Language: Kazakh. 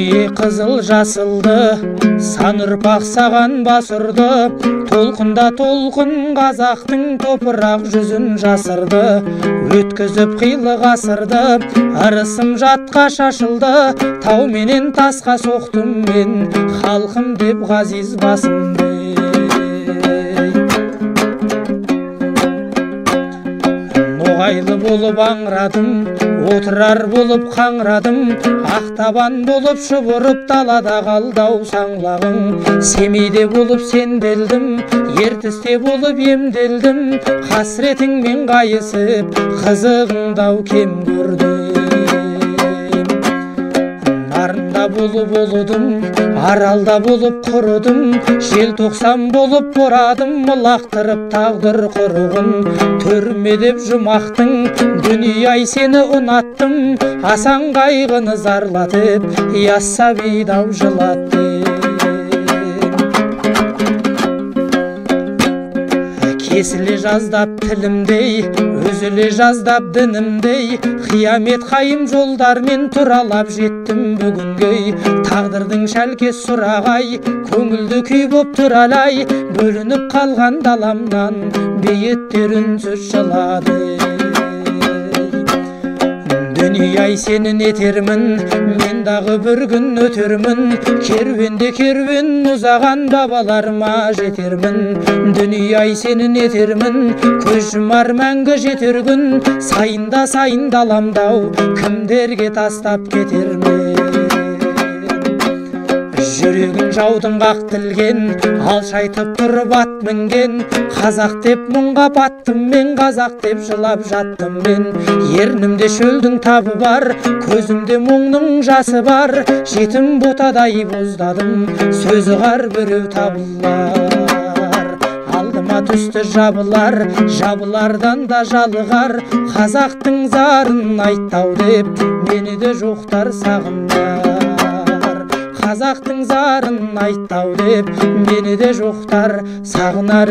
дүние қызыл жасылды, сан ұрпақ саған бас ұрды. Толқында толқын қазақтың топырақ жүзін жасырды. Өткізіп қилы ғасырды, ырысым жатқа шашылды. Тау менен тасқа соқтым мен, халқым деп ғазиз басымды. Ноғайлы болып аңырадым, отырар болып қаңырадым. Ақтабан болып шұбырып далада қалдау саңлағың. Семейде болып сенделдім, ертісте болып емделдім. Қасіретіңмен қайысып, қызығыңдау кем көрдім. Нарында болып олудым, аралда болып құрыдым. Желтоқсан болып борадым, лақтырып тағдыр құрығын. Түрме деп жұмақтың, дүние-ай сені ұнаттым. Асан қайғыны зарлатып, яссауидау жылаттым. Кесіле жаздап тілімдей, үзіле жаздап дінімдей. Қиямет қайым жолдармен тұралап жеттім бүгінге. Тағдырдың шәлкес сұрағай, көңілді күй боп тұралай. Бөлініп қалған даламнан, бейіттер үнсіз жылады. Дүние-ай сенін етермін, мен дағы бір күн өтермін. Керуенде керуен ұзаған бабаларыма жетермін. Дүние-ай сенін етермін, көз жұмар мәңгі жетер күн. Сайында сайын даламдау, кімдерге тастап кетермін. Жүрегін жаудың қақтілген, алшайтып тұрып ат мінген. Қазақ деп мұңға баттым мен, қазақ деп жылап жаттым мен. Ернімде шөлдің табы бар, көзімде мұңның жасы бар. Жетім ботадай боздадым, сөзі қар біреу табылар. Алдыма түсті жабылар, жабылардан да жалығар. Қазақтың зарын айттау деп, мені де жоқтар сағындар. Қазақтың зарын айттау деп, мені де жоқтар сағынар.